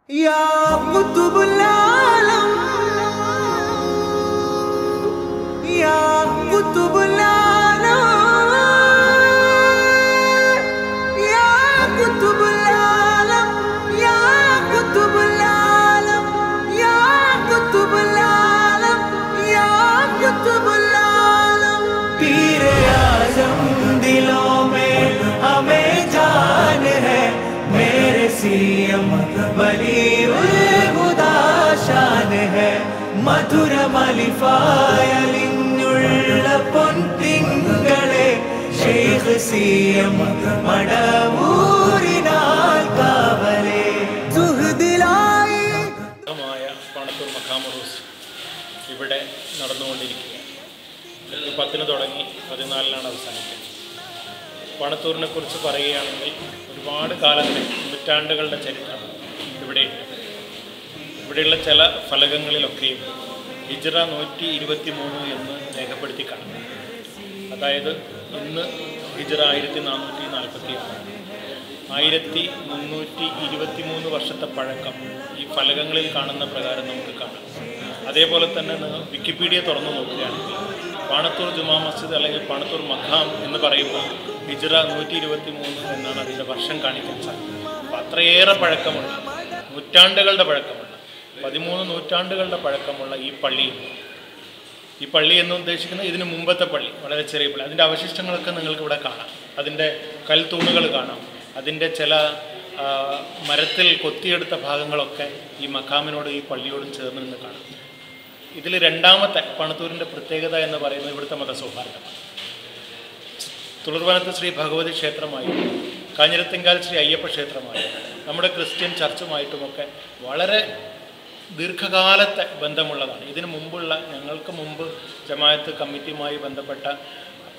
Ya Qutbul Alam, Ya Qutbul Alam, Ya Qutbul Alam, Ya Qutbul Alam, Ya Qutbul Alam, Ya Qutbul Alam. Peer-e Azam dilon mein hame jaan hai, mere CM വലിയുൽ ശാൻ ഹൈ. മധുരമലിഫായലിഞ്ഞുള്ള പൊൻതിങ്കളെ ശൈഖ് CM മടവൂരിനാൽ കാവലേ സുഹൃദിലായി. പണത്തൂർ മഖാം ഉറൂസ് ഇവിടെ നടന്നുകൊണ്ടിരിക്കുക. 10-ന് തുടങ്ങി 14-നാണ് അവസാനിക്കുന്നത്. പണത്തൂരിനെ കുറിച്ച് പറയുകയാണെങ്കിൽ ഒരുപാട് കാലത്തെ നൂറ്റാണ്ടുകളുടെ ചരിത്രം ഇവിടെയുണ്ട്. ഇവിടെയുള്ള ചില ഫലകങ്ങളിലൊക്കെയും ഹിജ്റ 123 എന്ന് രേഖപ്പെടുത്തി കാണാം. അതായത് ഇന്ന് ഹിജ്റ 1446, 1323 വർഷത്തെ പഴക്കം ഈ ഫലകങ്ങളിൽ കാണുന്ന പ്രകാരം നമുക്ക് കാണാം. അതേപോലെ തന്നെ വിക്കിപീഡിയ തുറന്നു നോക്കുകയാണെങ്കിൽ പാണത്തൂർ ജുമാ മസ്ജിദ് അല്ലെങ്കിൽ പാണത്തൂർ മഖാം എന്ന് പറയുമ്പോൾ ഹിജ്റ 123 എന്നാണ് അതിൻ്റെ വർഷം കാണിക്കാൻ സാധിക്കുന്നത്. അപ്പോൾ അത്രയേറെ പഴക്കമുള്ള, നൂറ്റാണ്ടുകളുടെ പഴക്കമുള്ള, 13 നൂറ്റാണ്ടുകളുടെ പഴക്കമുള്ള ഈ പള്ളി എന്ന് ഉദ്ദേശിക്കുന്നത് ഇതിന് മുമ്പത്തെ പള്ളി, വളരെ ചെറിയ പള്ളി. അതിൻ്റെ അവശിഷ്ടങ്ങളൊക്കെ നിങ്ങൾക്ക് ഇവിടെ കാണാം. അതിൻ്റെ കൽത്തൂണുകൾ കാണാം. അതിൻ്റെ ചില മരത്തിൽ കൊത്തിയെടുത്ത ഭാഗങ്ങളൊക്കെ ഈ മഖാമിനോട് ഈ പള്ളിയോടും ചേർന്ന് നിന്ന് കാണാം. ഇതിൽ രണ്ടാമത്തെ പണത്തൂരിൻ്റെ പ്രത്യേകത എന്ന് പറയുന്നത് ഇവിടുത്തെ മതസൗഹാർദ്ദമാണ്. തുളുർവനത്ത് ശ്രീ ഭഗവതി ക്ഷേത്രമായും കാഞ്ഞിരത്തിങ്കാൽ ശ്രീ അയ്യപ്പ ക്ഷേത്രമായും നമ്മുടെ ക്രിസ്ത്യൻ ചർച്ചുമായിട്ടുമൊക്കെ വളരെ ദീർഘകാലത്തെ ബന്ധമുള്ളതാണ്. ഇതിനു മുമ്പുള്ള, ഞങ്ങൾക്ക് മുമ്പ് ജമാഅത്ത് കമ്മിറ്റിയുമായി ബന്ധപ്പെട്ട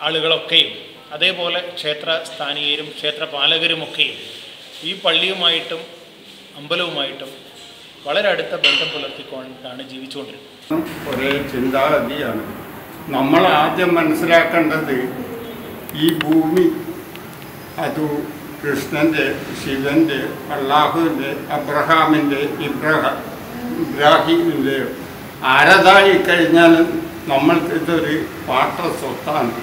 ആളുകളൊക്കെയും അതേപോലെ ക്ഷേത്ര സ്ഥാനീയരും ക്ഷേത്രപാലകരുമൊക്കെയും ഈ പള്ളിയുമായിട്ടും അമ്പലവുമായിട്ടും വളരെ അടുത്ത ബന്ധം പുലർത്തിക്കൊണ്ടാണ് ജീവിച്ചുകൊണ്ടിരുന്നത്. ഒരേ ചിന്താഗതിയാണ്. നമ്മൾ ആദ്യം മനസ്സിലാക്കേണ്ടത് ഈ ഭൂമി അത് കൃഷ്ണൻ്റെ, ശിവൻ്റെ, അള്ളാഹുവിൻ്റെ, അബ്രഹാമിൻ്റെ, ഇബ്രാഹിമിൻ്റെ ആരതായി കഴിഞ്ഞാൽ നമ്മൾക്കിതൊരു പാട്ട സ്വത്താണ്.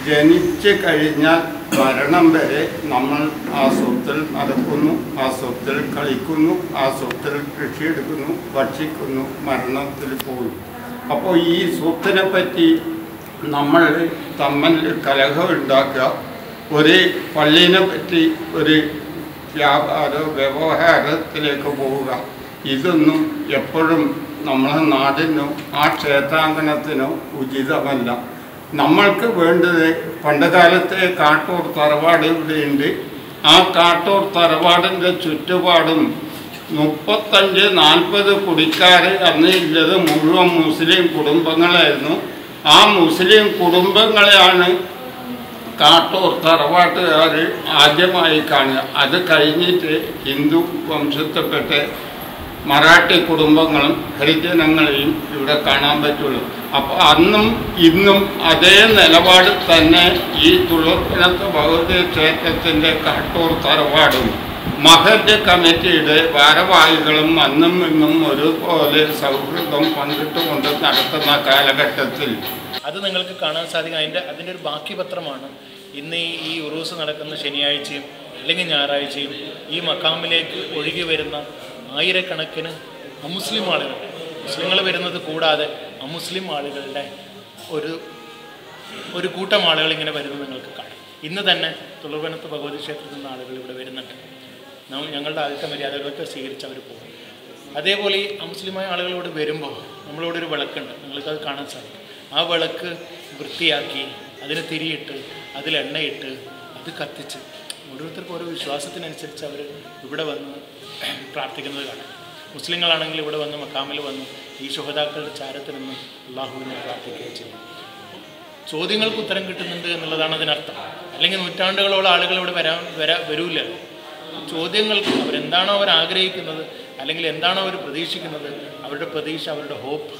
ജനിച്ച് കഴിഞ്ഞാൽ മരണം വരെ നമ്മൾ ആ സ്വത്തിൽ നടക്കുന്നു, ആ സ്വത്തിൽ കളിക്കുന്നു, ആ സ്വത്തിൽ കൃഷിയെടുക്കുന്നു, ഭക്ഷിക്കുന്നു, മരണത്തിൽ പോകുന്നു. അപ്പോൾ ഈ സ്വത്തിനെ പറ്റി നമ്മൾ തമ്മിൽ കലഹം ഉണ്ടാക്കുക, ഒരു പള്ളീനെ പറ്റി ഒരു വ്യവഹാരത്തിലേക്ക് പോവുക, ഇതൊന്നും എപ്പോഴും നമ്മളെ നാടിനോ ആ ക്ഷേത്രാങ്കണത്തിനോ ഉചിതമല്ല. നമ്മൾക്ക് വേണ്ടത് പണ്ട് കാലത്തെ കാട്ടൂർ തറവാട് ഇവിടെയുണ്ട്. ആ കാട്ടൂർ തറവാടിൻ്റെ ചുറ്റുപാടും 35-40 കുടിക്കാർ അന്ന് ഇല്ലത് മുഴുവൻ മുസ്ലിം കുടുംബങ്ങളായിരുന്നു. ആ മുസ്ലിം കുടുംബങ്ങളെയാണ് കാട്ടൂർ തറവാട്ടുകാർ ആദ്യമായി കാണുക. അത് കഴിഞ്ഞിട്ട് ഹിന്ദു വംശത്തിൽപ്പെട്ട മറാഠി കുടുംബങ്ങളും ഹരിജനങ്ങളെയും ഇവിടെ കാണാൻ പറ്റുള്ളൂ. അപ്പോൾ അന്നും ഇന്നും അതേ നിലപാട് തന്നെ ഈ തുളുർവനത്ത് ഭഗവതി ക്ഷേത്രത്തിൻ്റെ കാട്ടൂർ തറവാടും മഹല്ല് കമ്മിറ്റിയുടെ ഭാരവാഹികളും അന്നും ഇന്നും ഒരുപോലെ സൗഹൃദം പങ്കിട്ടുകൊണ്ട് നടത്തുന്ന കാലഘട്ടത്തിൽ അത് നിങ്ങൾക്ക് കാണാൻ സാധിക്കും. അതിൻ്റെ ഒരു ബാക്കി പത്രമാണ് ഇന്ന് ഈ ഉറൂസ് നടക്കുന്ന ശനിയാഴ്ചയും അല്ലെങ്കിൽ ഞായറാഴ്ചയും ഈ മഖാമിലേക്ക് ഒഴുകി വരുന്ന ആയിരക്കണക്കിന് അമുസ്ലിം ആളുകൾ, മുസ്ലിങ്ങൾ വരുന്നത് കൂടാതെ അമുസ്ലിം ആളുകളുടെ ഒരു കൂട്ടം ആളുകൾ ഇങ്ങനെ വരുന്നത് നിങ്ങൾക്ക് കാണാം. ഇന്ന് തന്നെ തുളുർവനത്ത് ഭഗവതി ക്ഷേത്രത്തിൽ നിന്ന് ആളുകൾ ഇവിടെ വരുന്നുണ്ട്. ഞങ്ങളുടെ ആദ്യത്തെ മര്യാദകളൊക്കെ സ്വീകരിച്ച് അവർ പോകും. അതേപോലെ ഈ അമുസ്ലിമായ ആളുകളോട് വരുമ്പോൾ നമ്മളിവിടെ ഒരു വിളക്കുണ്ട്, നിങ്ങൾക്കത് കാണാൻ സാധിക്കും. ആ വിളക്ക് വൃത്തിയാക്കി അതിന് തിരിയിട്ട് അതിൽ എണ്ണയിട്ട് അത് കത്തിച്ച് ഓരോരുത്തർക്കും ഓരോ വിശ്വാസത്തിനനുസരിച്ച് അവർ ഇവിടെ വന്ന് പ്രാർത്ഥിക്കുന്നത് കാണാം. മുസ്ലിങ്ങളാണെങ്കിൽ ഇവിടെ വന്ന് മഖാമിൽ വന്ന് ഈ ശുഹദാക്കളുടെ ചാരത്തിൽ നിന്ന് അള്ളാഹുവിനെ പ്രാർത്ഥിക്കുകയും ചെയ്യും. ചോദ്യങ്ങൾക്ക് ഉത്തരം കിട്ടുന്നുണ്ട് എന്നുള്ളതാണ് അതിനർത്ഥം. അല്ലെങ്കിൽ നൂറ്റാണ്ടുകളോളം ആളുകൾ ഇവിടെ വരൂല്ല. ചോദ്യങ്ങൾക്ക് അവരെന്താണോ അവർ ആഗ്രഹിക്കുന്നത് അല്ലെങ്കിൽ എന്താണോ അവർ പ്രതീക്ഷിക്കുന്നത്, അവരുടെ പ്രതീക്ഷ, അവരുടെ ഹോപ്പ്,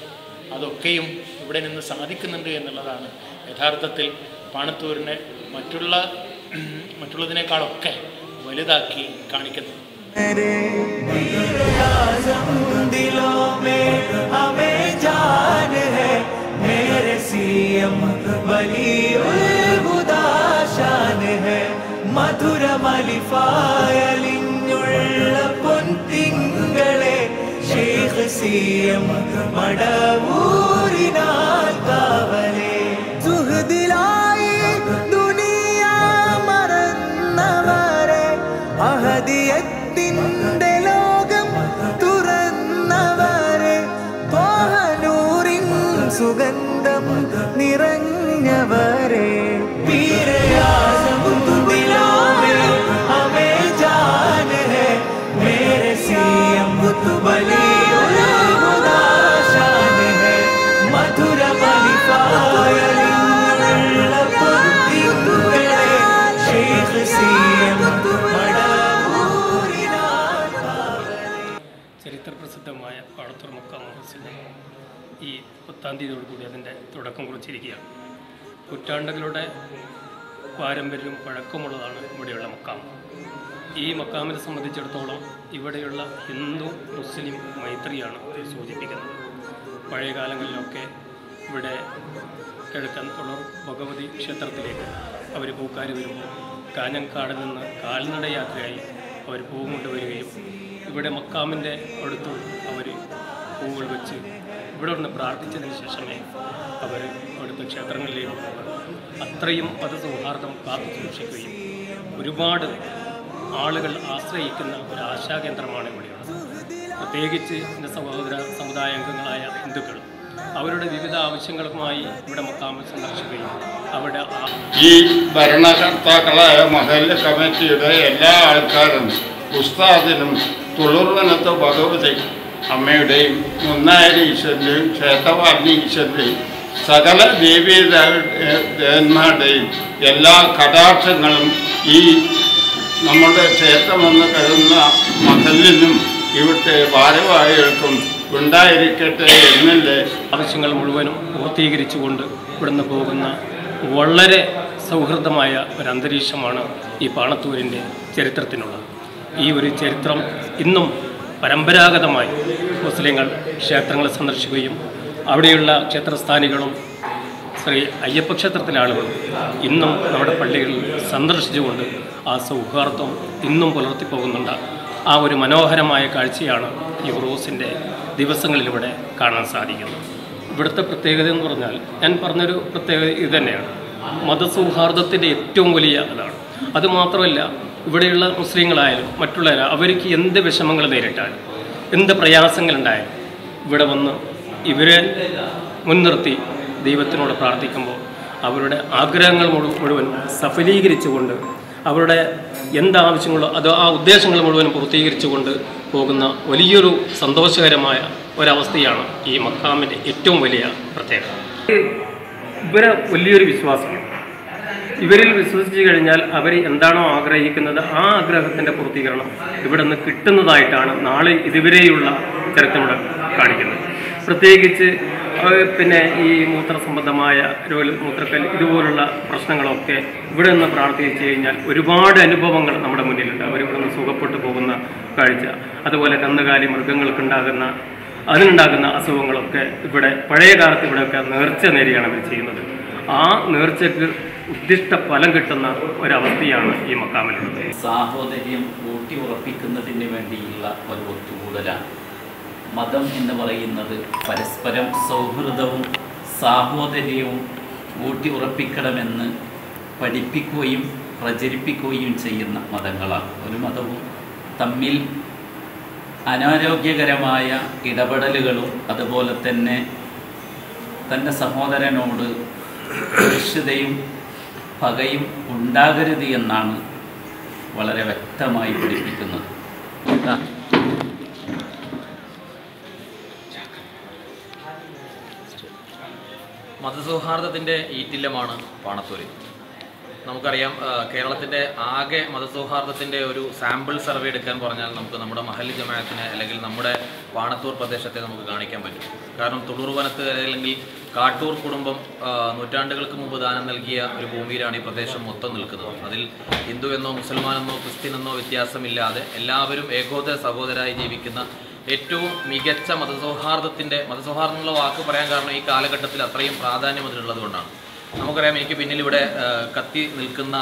അതൊക്കെയും ഇവിടെ നിന്ന് സാധിക്കുന്നുണ്ട് എന്നുള്ളതാണ് യഥാർത്ഥത്തിൽ പാണത്തൂരിനെ മറ്റുള്ളതിനേക്കാളൊക്കെ വലുതാക്കി കാണിക്കുന്നത്. दिलों में हमें जान है मेरे सीएम വലിയുൽ शान है മധുരമലിഫായലിഞ്ഞുള്ള പൊൻതിങ്കളെ ഷെയ്ഖ് സിഎം മടവൂരിനാൽ കാവലേ സുഹൃദിലായി ദുനിയ മറന്നവരെ അഹദിയത്തിൻ്റെ ലോകം തുറന്നവരെ തോഹനൂറിൻ സുഗന്ധം നിറഞ്ഞവരെ ചരിത്രപ്രസിദ്ധമായ പാണത്തൂർ മക്കാം മഹോത്സവം ഈ 10-ാം തീയതിയോടുകൂടി അതിൻ്റെ തുടക്കം കുറിച്ചിരിക്കുകയാണ്. നൂറ്റാണ്ടുകളുടെ പാരമ്പര്യവും പഴക്കമുള്ളതാണ് ഇവിടെയുള്ള മക്കാം. ഈ മക്കാമിനെ സംബന്ധിച്ചിടത്തോളം ഇവിടെയുള്ള ഹിന്ദു മുസ്ലിം മൈത്രിയാണ് സൂചിപ്പിക്കുന്നത്. പഴയ കാലങ്ങളിലൊക്കെ ഇവിടെ കിഴക്കൻ തുളർ ഭഗവതി ക്ഷേത്രത്തിലേക്ക് അവർ പൂക്കാർ വരുമ്പോൾ കാഞ്ഞങ്കാടിൽ നിന്ന് കാൽനട യാത്രയായി അവർ പൂ കൊണ്ടുവരികയും ഇവിടെ മക്കാമിൻ്റെ അടുത്ത് അവർ പൂവുകൾ വെച്ച് ഇവിടെ നിന്ന് പ്രാർത്ഥിച്ചതിന് ശേഷമേ അവർ അടുത്ത ക്ഷേത്രങ്ങളിലേക്ക് പോകുന്നത്. അത്രയും മതസൗഹാർദ്ദം കാത്തു സൂക്ഷിക്കുകയും ഒരുപാട് ആളുകൾ ആശ്രയിക്കുന്ന ഒരു ആശാകേന്ദ്രമാണ് ഇവിടെയുള്ളത്. പ്രത്യേകിച്ച് എൻ്റെ സഹോദര സമുദായാംഗങ്ങളായ ഹിന്ദുക്കൾ അവരുടെ വിവിധ ആവശ്യങ്ങൾക്കുമായി ഇവിടെ മക്കാമിൽ സന്ദർശിക്കുകയും അവിടെ ഈ ഭരണകർത്താക്കളായ മഹല്ല് കമ്മിറ്റിയുടെ എല്ലാ ആൾക്കാരും ഉസ്താദിനും തുളുർവനത്ത് ഭഗവതി അമ്മയുടെയും മുന്നാരി ഈശ്വരൻ്റെയും ക്ഷേത്രവാദിനി ഈശ്വരൻ്റെയും സകല ദേവീദേവന്മാരുടെയും എല്ലാ കടാക്ഷങ്ങളും ഈ നമ്മുടെ ക്ഷേത്രമെന്ന് കരുതുന്ന മഹല്ലിനും ഇവിടുത്തെ ഭാരവാഹികൾക്കും ഉണ്ടായിരിക്കട്ടെ എന്നല്ലേ. ആവശ്യങ്ങൾ മുഴുവനും പൂർത്തീകരിച്ചുകൊണ്ട് ഇവിടുന്ന് പോകുന്ന വളരെ സൗഹൃദമായ ഒരു അന്തരീക്ഷമാണ് ഈ പാണത്തൂരിൻ്റെ ചരിത്രത്തിനുള്ളത്. ഈ ഒരു ചരിത്രം ഇന്നും പരമ്പരാഗതമായി മുസ്ലിങ്ങൾ ക്ഷേത്രങ്ങൾ സന്ദർശിക്കുകയും അവിടെയുള്ള ക്ഷേത്രസ്ഥാനികളും ശ്രീ അയ്യപ്പ ക്ഷേത്രത്തിലെ ആളുകളും ഇന്നും നമ്മുടെ പള്ളികളിൽ സന്ദർശിച്ചുകൊണ്ട് ആ സൗഹാർദ്ദം ഇന്നും പുലർത്തിപ്പോകുന്നുണ്ട്. ആ ഒരു മനോഹരമായ കാഴ്ചയാണ് ഈ ഉറൂസിൻ്റെ ദിവസങ്ങളിലിവിടെ കാണാൻ സാധിക്കുന്നത്. ഇവിടുത്തെ പ്രത്യേകത എന്ന് പറഞ്ഞാൽ ഞാൻ പറഞ്ഞൊരു പ്രത്യേകത ഇത് തന്നെയാണ്. മതസൗഹാർദ്ദത്തിൻ്റെ ഏറ്റവും വലിയ അതാണ്. അതുമാത്രമല്ല ഇവിടെയുള്ള മുസ്ലിങ്ങളായാലും മറ്റുള്ളവരായാലും അവർക്ക് എന്ത് വിഷമങ്ങൾ നേരിട്ടാലും എന്ത് പ്രയാസങ്ങളുണ്ടായാലും ഇവിടെ വന്ന് ഇവരെ മുൻനിർത്തി ദൈവത്തിനോട് പ്രാർത്ഥിക്കുമ്പോൾ അവരുടെ ആഗ്രഹങ്ങൾ മുഴുവൻ സഫലീകരിച്ചുകൊണ്ട് അവരുടെ എന്താവശ്യങ്ങളോ അത് ആ ഉദ്ദേശങ്ങൾ മുഴുവൻ പൂർത്തീകരിച്ചുകൊണ്ട് പോകുന്ന വലിയൊരു സന്തോഷകരമായ ഒരവസ്ഥയാണ് ഈ മക്കാമിൻ്റെ ഏറ്റവും വലിയ പ്രത്യേകത. ഇവരെ വലിയൊരു വിശ്വാസമാണ്. ഇവരിൽ വിശ്വസിച്ച് കഴിഞ്ഞാൽ അവർ എന്താണോ ആഗ്രഹിക്കുന്നത് ആ ആഗ്രഹത്തിൻ്റെ പൂർത്തീകരണം ഇവിടെ നിന്ന് കിട്ടുന്നതായിട്ടാണ് നാളെ ഇതുവരെയുള്ള ചരിത്രം ഇവിടെ കാണിക്കുന്നത്. പ്രത്യേകിച്ച് പിന്നെ ഈ മൂത്രസംബന്ധമായ മൂത്രക്കല്ല് ഇതുപോലുള്ള പ്രശ്നങ്ങളൊക്കെ ഇവിടെ നിന്ന് പ്രാർത്ഥിച്ചു കഴിഞ്ഞാൽ ഒരുപാട് അനുഭവങ്ങൾ നമ്മുടെ മുന്നിലുണ്ട്. അവരിവിടെ നിന്ന് സുഖപ്പെട്ടു പോകുന്ന കാഴ്ച, അതുപോലെ കന്നുകാലി മൃഗങ്ങൾക്കുണ്ടാകുന്ന അതിനുണ്ടാകുന്ന അസുഖങ്ങളൊക്കെ ഇവിടെ പഴയ കാലത്ത് ഇവിടെയൊക്കെ നേർച്ച നേരിയാണ് അവർ ചെയ്യുന്നത്. ആ നേർച്ചയ്ക്ക് ഉദ്ദിഷ്ട ഫലം കിട്ടുന്ന ഒരവസ്ഥയാണ് ഈ മക്കാമിലുള്ളത്. സാഹോദര്യം ഊട്ടി ഉറപ്പിക്കുന്നതിന് വേണ്ടിയുള്ള ഒരു ഒത്തുകൂടലാണ്. മതം എന്ന് പറയുന്നത് പരസ്പരം സൗഹൃദവും സാഹോദര്യവും ഊട്ടി ഉറപ്പിക്കണമെന്ന് പഠിപ്പിക്കുകയും പ്രചരിപ്പിക്കുകയും ചെയ്യുന്ന മതങ്ങളാണ്. ഒരു മതവും തമ്മിൽ അനാരോഗ്യകരമായ ഇടപെടലുകളും അതുപോലെ തന്നെ തൻ്റെ സഹോദരനോട് ദേഷ്യതയും പകയും ഉണ്ടാകരുത് എന്നാണ് വളരെ വ്യക്തമായി പഠിപ്പിക്കുന്നത്. മതസൗഹാർദ്ദത്തിൻ്റെ ഈറ്റില്ലമാണ് പാണത്തൂർ. നമുക്കറിയാം, കേരളത്തിൻ്റെ ആകെ മതസൗഹാർദ്ദത്തിൻ്റെ ഒരു സാമ്പിൾ സർവേ എടുക്കാൻ പറഞ്ഞാൽ നമുക്ക് നമ്മുടെ മഹല്ല് ജമാഅത്തിനെ അല്ലെങ്കിൽ നമ്മുടെ പാണത്തൂർ പ്രദേശത്തെ നമുക്ക് കാണിക്കാൻ പറ്റും. കാരണം തുളുർ വനത്ത് അല്ലെങ്കിൽ കാട്ടൂർ കുടുംബം നൂറ്റാണ്ടുകൾക്ക് മുമ്പ് ദാനം നൽകിയ ഒരു ഭൂമിയിലാണ് ഈ പ്രദേശം മൊത്തം നിൽക്കുന്നത്. അതിൽ ഹിന്ദു എന്നോ മുസൽമാനെന്നോ ക്രിസ്ത്യനെന്നോ വ്യത്യാസമില്ലാതെ എല്ലാവരും ഏകോദര സഹോദരായി ജീവിക്കുന്ന ഏറ്റവും മികച്ച മതസൗഹാർദ്ദം എന്നുള്ള വാക്ക് പറയാൻ കാരണം ഈ കാലഘട്ടത്തിൽ അത്രയും പ്രാധാന്യം അതിനുള്ളത് കൊണ്ടാണ്. നമുക്കറിയാം, എനിക്ക് പിന്നിൽ ഇവിടെ കത്തി നിൽക്കുന്ന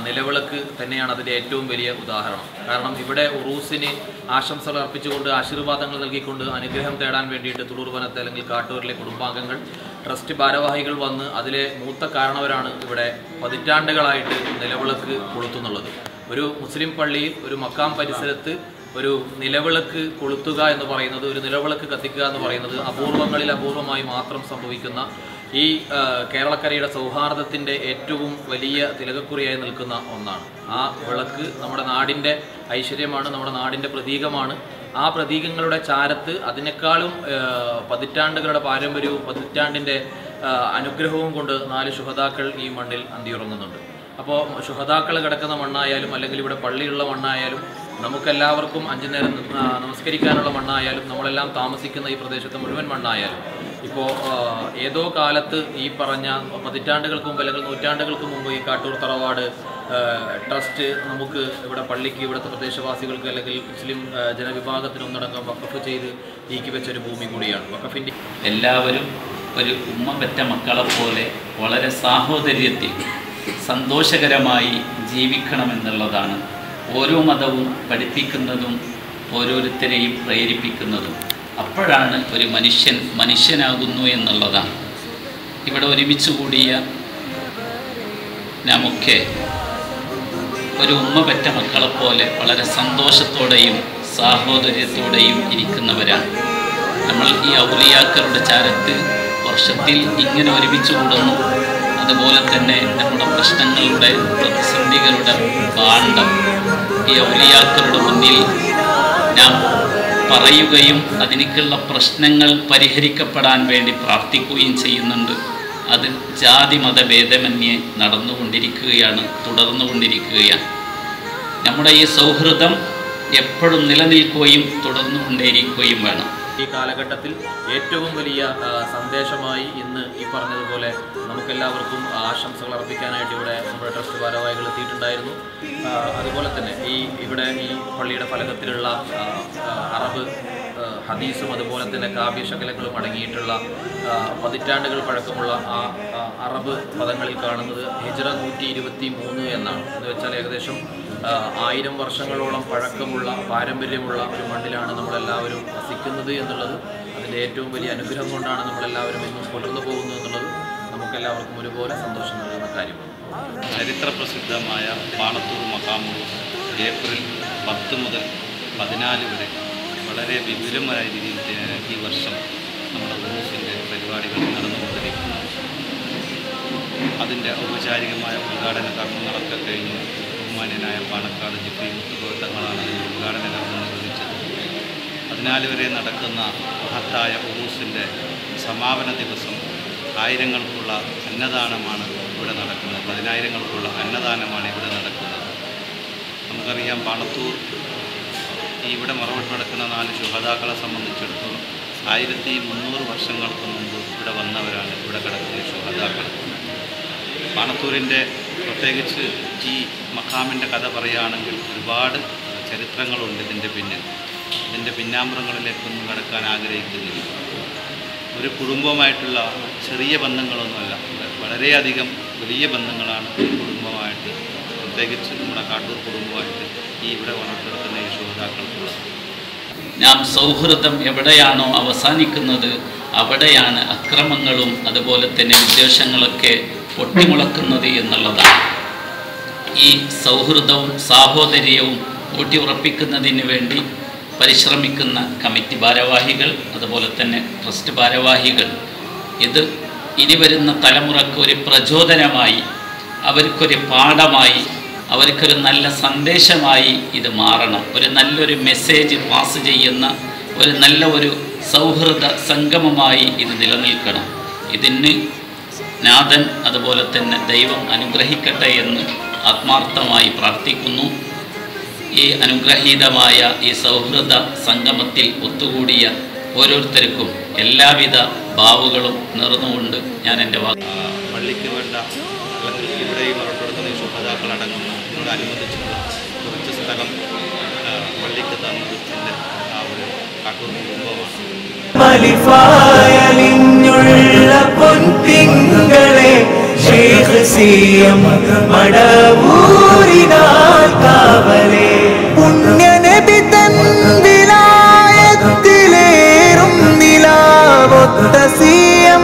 നിലവിളക്ക് തന്നെയാണ് അതിൻ്റെ ഏറ്റവും വലിയ ഉദാഹരണം. കാരണം ഇവിടെ ഉറൂസിന് ആശംസകൾ അർപ്പിച്ചുകൊണ്ട് ആശീർവാദങ്ങൾ നൽകിക്കൊണ്ട് അനുഗ്രഹം തേടാൻ വേണ്ടിയിട്ട് തുളൂർ വനത്തെ അല്ലെങ്കിൽ കാട്ടൂരിലെ കുടുംബാംഗങ്ങൾ ട്രസ്റ്റ് ഭാരവാഹികൾ വന്ന് അതിലെ മൂത്ത കാരണവരാണ് ഇവിടെ പതിറ്റാണ്ടുകളായിട്ട് നിലവിളക്ക് കൊളുത്തുന്നുള്ളത്. ഒരു മുസ്ലിം പള്ളിയിൽ ഒരു മക്കാം പരിസരത്ത് ഒരു നിലവിളക്ക് കൊളുത്തുക എന്ന് പറയുന്നത്, ഒരു നിലവിളക്ക് കത്തിക്കുക എന്ന് പറയുന്നത് അപൂർവങ്ങളിൽ അപൂർവമായി മാത്രം സംഭവിക്കുന്ന ഈ കേരളക്കരയുടെ സൗഹാർദ്ദത്തിൻ്റെ ഏറ്റവും വലിയ തിലകക്കുറിയായി നിൽക്കുന്ന ഒന്നാണ്. ആ വിളക്ക് നമ്മുടെ നാടിൻ്റെ ഐശ്വര്യമാണ്, നമ്മുടെ നാടിൻ്റെ പ്രതീകമാണ്. ആ പ്രതീകങ്ങളുടെ ചാരത്ത് അതിനേക്കാളും പതിറ്റാണ്ടുകളുടെ പാരമ്പര്യവും പതിറ്റാണ്ടിൻ്റെ അനുഗ്രഹവും കൊണ്ട് 4 ശുഹദാക്കൾ ഈ മണ്ണിൽ അന്തിയുറങ്ങുന്നുണ്ട്. അപ്പോൾ ശുഹദാക്കൾ കിടക്കുന്ന മണ്ണായാലും അല്ലെങ്കിൽ ഇവിടെ പള്ളിയുള്ള മണ്ണായാലും നമുക്കെല്ലാവർക്കും 5 നേരം നമസ്കരിക്കാനുള്ള മണ്ണായാലും നമ്മളെല്ലാം താമസിക്കുന്ന ഈ പ്രദേശത്തെ മുഴുവൻ മണ്ണായാലും ഇപ്പോൾ ഏതോ കാലത്ത് ഈ പറഞ്ഞ പതിറ്റാണ്ടുകൾക്ക് മുമ്പ് അല്ലെങ്കിൽ നൂറ്റാണ്ടുകൾക്ക് മുമ്പ് ഈ കാട്ടൂർ തറവാട് ട്രസ്റ്റ് നമുക്ക് ഇവിടെ പള്ളിക്ക് ഇവിടുത്തെ പ്രദേശവാസികൾക്ക് അല്ലെങ്കിൽ മുസ്ലിം ജനവിഭാഗത്തിന് ഒന്നടങ്കം വഖഫ് ചെയ്ത് നീക്കി വെച്ചൊരു ഭൂമി കൂടിയാണ്. വഖഫിൻ്റെ എല്ലാവരും ഒരു ഉമ്മ പെറ്റ മക്കളെ പോലെ വളരെ സാഹോദര്യത്തിൽ സന്തോഷകരമായി ജീവിക്കണമെന്നുള്ളതാണ് ഓരോ മതവും പഠിപ്പിക്കുന്നതും ഓരോരുത്തരെയും പ്രേരിപ്പിക്കുന്നതും. അപ്പോഴാണ് ഒരു മനുഷ്യനാകുന്നു എന്നുള്ളതാണ്. ഇവിടെ ഒരുമിച്ച് കൂടിയ നാമൊക്കെ ഒരു ഉമ്മ പെറ്റ മക്കളെപ്പോലെ വളരെ സന്തോഷത്തോടെയും സാഹോദര്യത്തോടെയും ഇരിക്കുന്നവരാണ്. നമ്മൾ ഈ ഔലിയാക്കളുടെ ചാരത്ത് വർഷത്തിൽ ഇങ്ങനെ ഒരുമിച്ച് കൂടുന്നു. അതുപോലെ തന്നെ നമ്മുടെ പ്രശ്നങ്ങളുടെ പ്രതിസന്ധികളുടെ ഭാണ്ഡം ഈ ഔലിയാക്കളുടെ മുന്നിൽ നാം പറയുകയും അതിലേക്കുള്ള പ്രശ്നങ്ങൾ പരിഹരിക്കപ്പെടാൻ വേണ്ടി പ്രാർത്ഥിക്കുകയും ചെയ്യുന്നുണ്ട്. അത് ജാതി മതഭേദമന്യേ നടന്നുകൊണ്ടിരിക്കുകയാണ്, തുടർന്നുകൊണ്ടിരിക്കുകയാണ്. നമ്മുടെ ഈ സൗഹൃദം എപ്പോഴും നിലനിൽക്കുകയും തുടർന്നുകൊണ്ടേയിരിക്കുകയും വേണം. ഈ കാലഘട്ടത്തിൽ ഏറ്റവും വലിയ സന്ദേശമായി ഇന്ന് ഈ പറഞ്ഞതുപോലെ നമുക്കെല്ലാവർക്കും ആശംസകൾ അർപ്പിക്കാനായിട്ട് ഇവിടെ നമ്മുടെ ട്രസ്റ്റ് ഭാരവാഹികൾ എത്തിയിട്ടുണ്ടായിരുന്നു. അതുപോലെ തന്നെ ഇവിടെ ഈ പള്ളിയുടെ ഫലകത്തിലുള്ള അറബ് ഹദീസും അതുപോലെ തന്നെ കാവ്യശകലങ്ങളും അടങ്ങിയിട്ടുള്ള പതിറ്റാണ്ടുകൾ പഴക്കമുള്ള ആ അറബ് പദങ്ങളിൽ കാണുന്നത് ഹിജ്റ 123 എന്നാണ്. എന്ന് വെച്ചാൽ ഏകദേശം 1000 വർഷങ്ങളോളം പഴക്കമുള്ള പാരമ്പര്യമുള്ള ഒരു മണ്ണിലാണ് നമ്മളെല്ലാവരും വസിക്കുന്നത് എന്നുള്ളത്. അതിൻ്റെ ഏറ്റവും വലിയ അനുഗ്രഹം കൊണ്ടാണ് നമ്മളെല്ലാവരും ഇന്നും തുടർന്നു പോകുന്നത് എന്നുള്ളത് നമുക്കെല്ലാവർക്കും ഒരുപോലെ സന്തോഷം നൽകുന്ന കാര്യമാണ്. ചരിത്രപ്രസിദ്ധമായ പാണത്തൂർ മഖാമ് ഏപ്രിൽ 10 മുതൽ 14 വരെ വളരെ വിപുലമായ രീതിയിൽ ഈ വർഷം നമ്മുടെ ഉറൂസിൻ്റെ പരിപാടികൾ നടന്നുകൊണ്ടിരിക്കുന്നു. അതിൻ്റെ ഔപചാരികമായ ഉദ്ഘാടന കർമ്മം നടക്കാൻ കഴിഞ്ഞു. ബഹുമാന്യനായ പാണക്കാട് ജിഫ്രി മുത്തുകോട്ടങ്ങളാണ് അതിൻ്റെ ഉദ്ഘാടന കർമ്മം നിർവഹിച്ചത്. 14 വരെ നടക്കുന്ന മഹത്തായ ഉറൂസിൻ്റെ സമാപന ദിവസം ആയിരങ്ങൾക്കുള്ള അന്നദാനമാണ് ഇവിടെ നടക്കുന്നത്. 10,000-കൾക്കുള്ള അന്നദാനമാണ് ഇവിടെ നടക്കുന്നത്. നമുക്കറിയാം, പാണത്തൂർ ഇവിടെ മറവിട്ട് നടക്കുന്ന 4 ശുഹദാക്കളെ സംബന്ധിച്ചിടത്തോളം 1300 വർഷങ്ങൾക്ക് മുമ്പ് ഇവിടെ വന്നവരാണ് ഇവിടെ കിടക്കുന്ന ശുഹദാക്കൾ. പാണത്തൂരിൻ്റെ പ്രത്യേകിച്ച് ഈ മഖാമിൻ്റെ കഥ പറയുകയാണെങ്കിൽ ഒരുപാട് ചരിത്രങ്ങളുണ്ട് ഇതിൻ്റെ പിന്നിൽ. ഇതിൻ്റെ പിന്നാമ്പുറങ്ങളിലേക്കൊന്നും കടക്കാൻ ആഗ്രഹിക്കുന്നില്ല. ഒരു കുടുംബമായിട്ടുള്ള ചെറിയ ബന്ധങ്ങളൊന്നുമല്ല, വളരെയധികം വലിയ ബന്ധങ്ങളാണ് ഈ കുടുംബമായിട്ട്, പ്രത്യേകിച്ച് നമ്മുടെ കാട്ടൂർ കുടുംബമായിട്ട് ഈ ഇവിടെ വളർത്തിയെടുക്കുന്ന ഈ ശുഹദാക്കൾക്കുള്ളത്. നാം സൗഹൃദം എവിടെയാണോ അവസാനിക്കുന്നത് അവിടെയാണ് അക്രമങ്ങളും അതുപോലെ തന്നെ വിദ്വേഷങ്ങളൊക്കെ പൊട്ടിമുളക്കുന്നത് എന്നുള്ളതാണ്. ഈ സൗഹൃദവും സാഹോദര്യവും ഊട്ടിയുറപ്പിക്കുന്നതിന് വേണ്ടി പരിശ്രമിക്കുന്ന കമ്മിറ്റി ഭാരവാഹികൾ അതുപോലെ തന്നെ ട്രസ്റ്റ് ഭാരവാഹികൾ ഇത് ഇനി വരുന്ന തലമുറക്ക് ഒരു പ്രചോദനമായി, അവർക്കൊരു പാഠമായി, അവർക്കൊരു നല്ല സന്ദേശമായി ഇത് മാറണം. ഒരു നല്ലൊരു മെസ്സേജ് പാസ് ചെയ്യുന്ന ഒരു സൗഹൃദ സംഗമമായി ഇത് നിലനിൽക്കണം. ഇതിന് നാഥൻ അതുപോലെ തന്നെ ദൈവം അനുഗ്രഹിക്കട്ടെ എന്ന് ആത്മാർത്ഥമായി പ്രാർത്ഥിക്കുന്നു. ഈ അനുഗ്രഹീതമായ ഈ സൗഹൃദ സംഗമത്തിൽ ഒത്തുകൂടിയ ഓരോരുത്തർക്കും എല്ലാവിധ ഭാവുകളും നേർന്നുകൊണ്ട് ഞാൻ എൻ്റെ പള്ളിക്ക് വേണ്ട അല്ലെങ്കിൽ ഇവിടെയും അവരുടെ കൊടുക്കുന്ന ശുഭതാക്കളടങ്ങുന്ന ഇതിനോടനുബന്ധിച്ചുള്ള കുറച്ച് സ്ഥലം പള്ളിക്ക് തന്നത് എൻ്റെ ആ ഒരു കാട്ടൂർ കുടുംബമാണ്. മലിഫായലിഞ്ഞുള്ള പൊൻതിങ്കളെ ശൈഖ് സിയം മടവൂരിനാൽ കാവലേ പുണ്യനബി തൻ വിലായത്തിലേറും നിലാവൊത്ത സിയം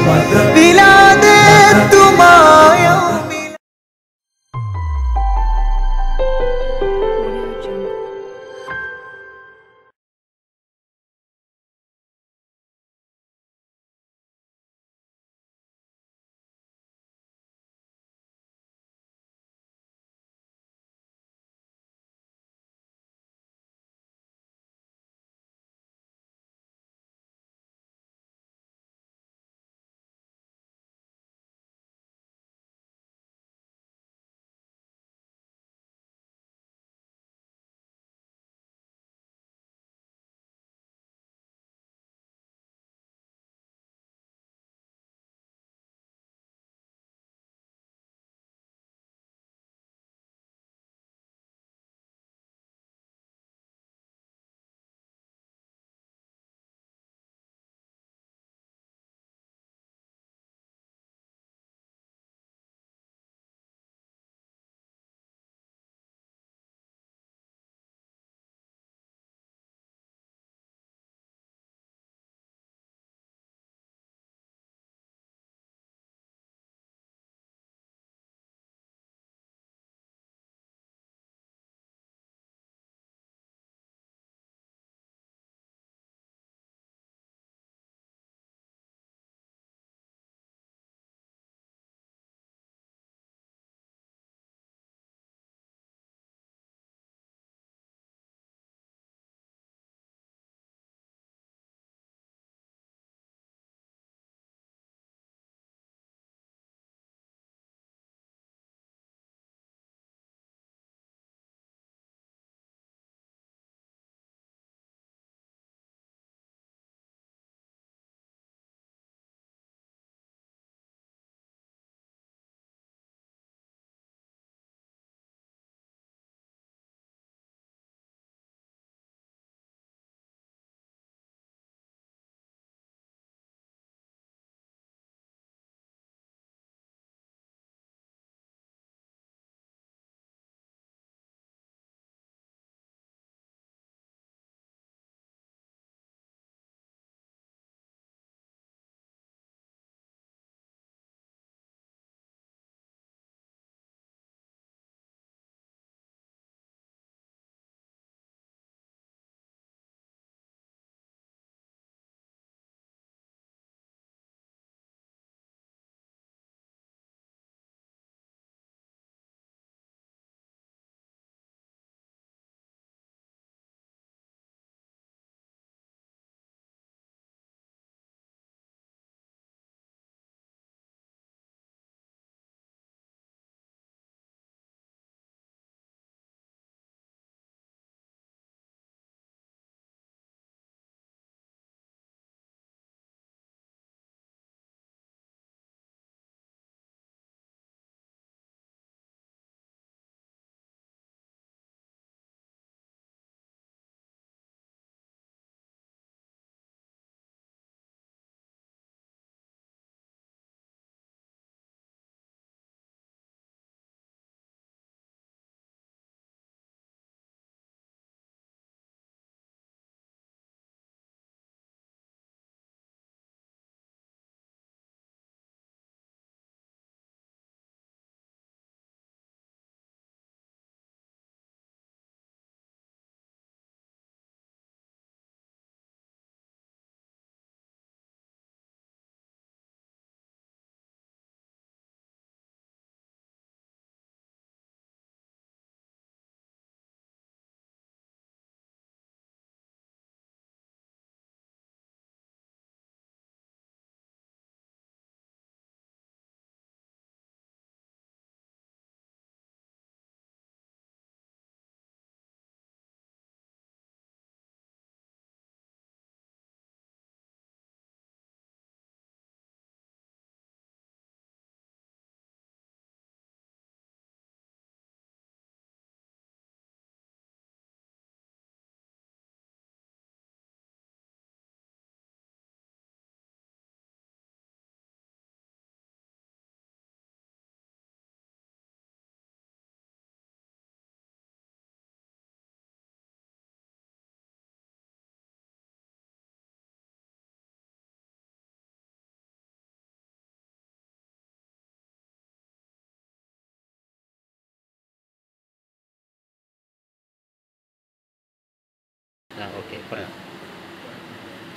ഓക്കെ പറയാം.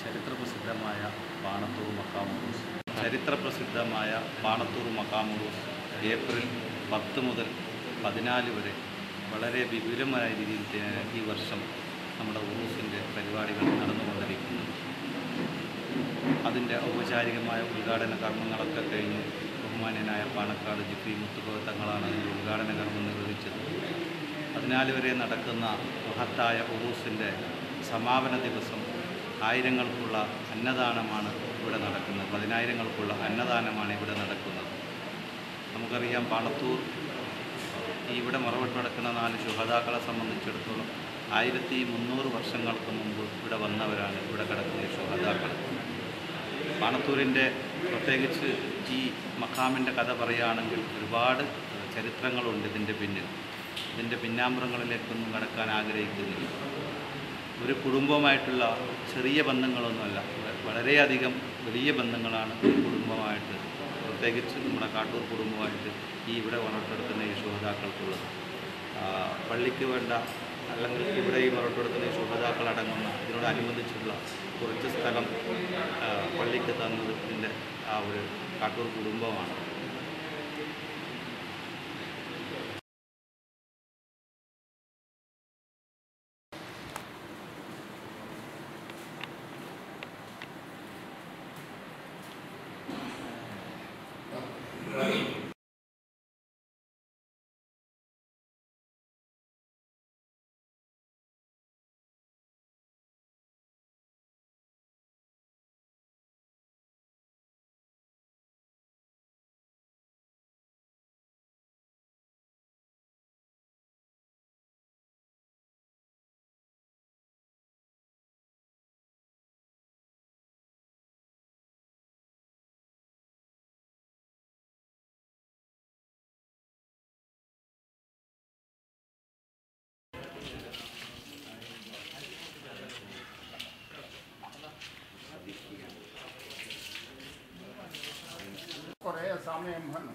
ചരിത്രപ്രസിദ്ധമായ പാണത്തൂർ മഖാം ഉറൂസ് ഏപ്രിൽ 10 മുതൽ 14 വരെ വളരെ വിപുലമായ രീതിയിൽ ഈ വർഷം നമ്മുടെ ഉറൂസിൻ്റെ പരിപാടികൾ നടന്നുകൊണ്ടിരിക്കുന്നു. അതിൻ്റെ ഔപചാരികമായ ഉദ്ഘാടന കർമ്മങ്ങളൊക്കെ കഴിഞ്ഞ് ബഹുമാന്യനായ പാണക്കാട് ജിഫ്രി മുത്തുക്കോയ തങ്ങളാണ് അതിൻ്റെ ഉദ്ഘാടന കർമ്മം നിർവഹിച്ചത്. 14 വരെ നടക്കുന്ന മഹത്തായ ഉറൂസിൻ്റെ സമാപന ദിവസം ആയിരങ്ങൾക്കുള്ള അന്നദാനമാണ് ഇവിടെ നടക്കുന്നത്. 10,000-കൾക്കുള്ള അന്നദാനമാണ് ഇവിടെ നടക്കുന്നത്. നമുക്കറിയാം, പാണത്തൂർ ഇവിടെ മറവിട്ട് നടക്കുന്ന 4 ശുഹദാക്കളെ സംബന്ധിച്ചിടത്തോളം 1300 വർഷങ്ങൾക്ക് മുമ്പ് ഇവിടെ വന്നവരാണ് ഇവിടെ കിടക്കുന്ന ശുഹദാക്കൾ. പാണത്തൂരിൻ്റെ പ്രത്യേകിച്ച് ഈ മഖാമിൻ്റെ കഥ പറയുകയാണെങ്കിൽ ഒരുപാട് ചരിത്രങ്ങളുണ്ട് ഇതിൻ്റെ പിന്നിൽ. ഇതിൻ്റെ പിന്നാമ്പുറങ്ങളിലേക്കൊന്നും കടക്കാൻ ആഗ്രഹിക്കുന്നില്ല. ഒരു കുടുംബമായിട്ടുള്ള ചെറിയ ബന്ധങ്ങളൊന്നുമല്ല, വളരെയധികം വലിയ ബന്ധങ്ങളാണ് ഒരു കുടുംബമായിട്ട്, പ്രത്യേകിച്ച് നമ്മുടെ കാട്ടൂർ കുടുംബമായിട്ട് ഈ ഇവിടെ വളർത്തെടുക്കുന്ന ഈ ശുഹദാക്കൾക്കുള്ളത്. പള്ളിക്ക് വേണ്ട അല്ലെങ്കിൽ ഇവിടെ ഈ വളർത്തെടുക്കുന്ന ഈ ശുഹദാക്കളടങ്ങുന്ന ഇതിനോടനുബന്ധിച്ചുള്ള കുറച്ച് സ്ഥലം പള്ളിക്ക് തന്നത് ഇതിൻ്റെ ആ ഒരു കാട്ടൂർ കുടുംബമാണ്. കുറേ സമയം വന്നു.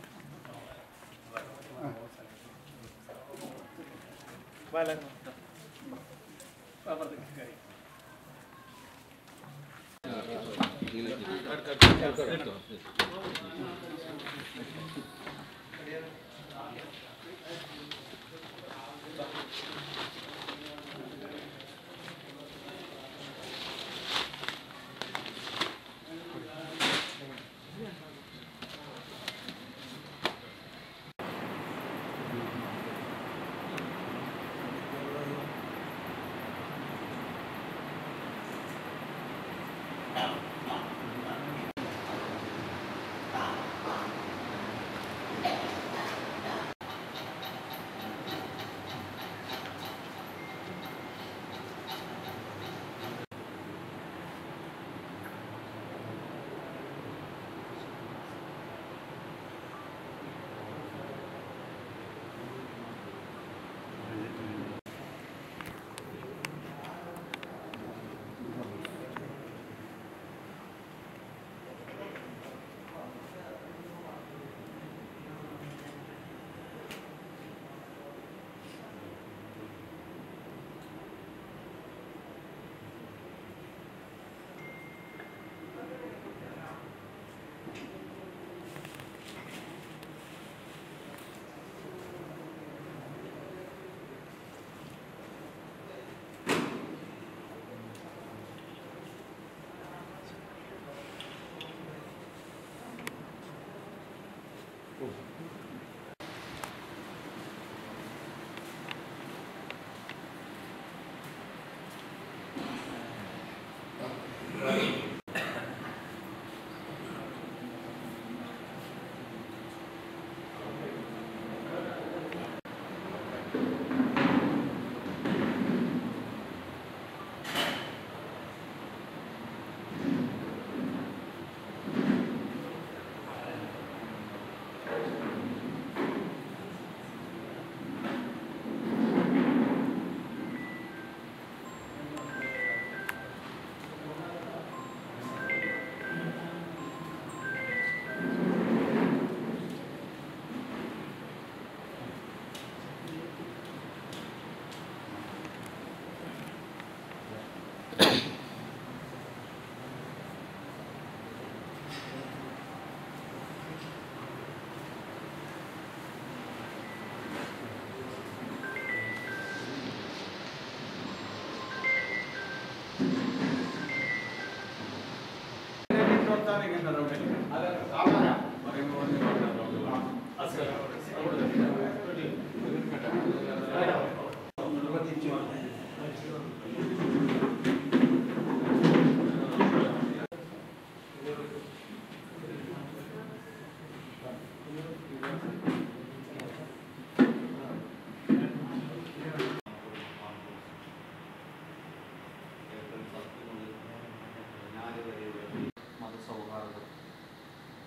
മതസൗഹാർദ്ദം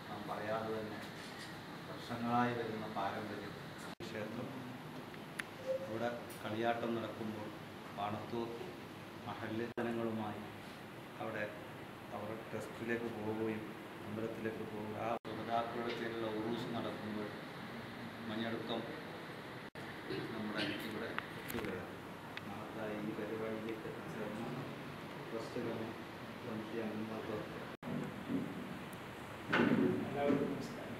നാം പറയാതെ തന്നെ വർഷങ്ങളായി വരുന്ന പാരമ്പര്യം. ക്ഷേത്രം ഇവിടെ കളിയാട്ടം നടക്കുമ്പോൾ പാണത്തൂർ മഹല്ല് ജനങ്ങളുമായി അവിടെ അവർ ടെസ്റ്റിലേക്ക് പോവുകയും അമ്പലത്തിലേക്ക് പോവുക ആ നേതാക്കളുടെ പേരിലുള്ള ഉറൂസ് നടക്കുമ്പോൾ മഞ്ഞടുക്കം നമ്മുടെ ഇവിടെ എത്തുകയാണ്. നാളത്തെ ഈ പരിപാടിയിലേക്ക് ചേർന്ന ട്രസ്റ്റ് കമ്മിറ്റി അംഗങ്ങൾക്ക് എല്ലാവർക്കും നമസ്കാരം.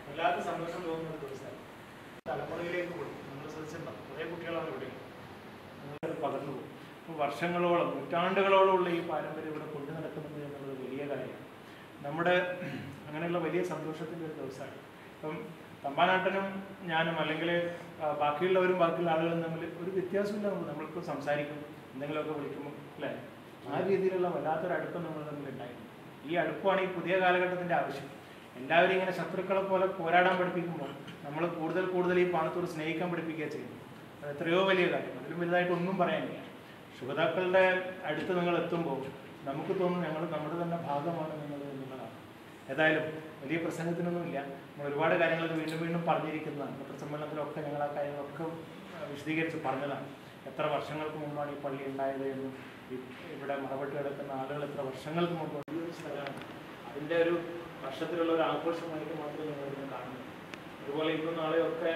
വല്ലാത്ത സന്തോഷം തോന്നുന്ന ഒരു ദിവസമാണ്. തലമുറയിലേക്ക് പോയി നമ്മൾ ശ്രദ്ധിച്ചിട്ടുണ്ടാവും. കുറേ കുട്ടികളാണ് ഇവിടെ അത് പകർന്നു പോകും. അപ്പോൾ വർഷങ്ങളോളം നൂറ്റാണ്ടുകളോളമുള്ള ഈ പാരമ്പര്യം ഇവിടെ കൊണ്ടു നടക്കുന്നത് എന്നുള്ളത് വലിയ കാര്യമാണ്. നമ്മുടെ അങ്ങനെയുള്ള വലിയ സന്തോഷത്തിൻ്റെ ഒരു ദിവസമാണ്. ഇപ്പം തമ്പാനാട്ടനും ഞാനും അല്ലെങ്കിൽ ബാക്കിയുള്ളവരും ബാക്കിയുള്ള ആളുകളും തമ്മിൽ ഒരു വ്യത്യാസമില്ല. നമ്മൾക്ക് സംസാരിക്കും, എന്തെങ്കിലുമൊക്കെ വിളിക്കുമ്പോൾ അല്ലേ, ആ രീതിയിലുള്ള വല്ലാത്തൊരു അടുപ്പം നമ്മൾ തമ്മിൽ ഉണ്ടായിരുന്നു. ഈ അടുപ്പമാണ് ഈ പുതിയ കാലഘട്ടത്തിൻ്റെ ആവശ്യം. എല്ലാവരും ഇങ്ങനെ ശത്രുക്കളെ പോലെ പോരാടാൻ പഠിപ്പിക്കുമ്പോൾ നമ്മൾ കൂടുതൽ ഈ പാണത്തൂർ സ്നേഹിക്കാൻ പഠിപ്പിക്കുക ചെയ്യുന്നു. അത് എത്രയോ വലിയ കാര്യം. അതിലും വലുതായിട്ട് ഒന്നും പറയാനില്ല. ശുഹദാക്കളുടെ അടുത്ത് നിങ്ങൾ എത്തുമ്പോൾ നമുക്ക് തോന്നും ഞങ്ങൾ നമ്മുടെ തന്നെ ഭാഗമാണ് എന്നുള്ളതാണ്. ഏതായാലും വലിയ പ്രസംഗത്തിനൊന്നുമില്ല. നമ്മൾ ഒരുപാട് കാര്യങ്ങൾ വീണ്ടും പറഞ്ഞിരിക്കുന്നതാണ്. പത്രസമ്മേളനത്തിലൊക്കെ ഞങ്ങൾ ആ കാര്യങ്ങളൊക്കെ വിശദീകരിച്ച് പറഞ്ഞതാണ്. എത്ര വർഷങ്ങൾക്ക് മുമ്പാണ് ഈ പള്ളി ഉണ്ടായത് എന്നും ഇവിടെ മറവിട്ട് കിടക്കുന്ന ആളുകൾ എത്ര വർഷങ്ങൾക്ക് മുമ്പ് വലിയൊരു സ്ഥലമാണ്. അതിൻ്റെ ഒരു വർഷത്തിലുള്ള ഒരു ആഘോഷമായിട്ട് മാത്രമേ ഞങ്ങൾ ഇതിനെ കാണുന്നു. അതുപോലെ ഇന്നും നാളെയൊക്കെ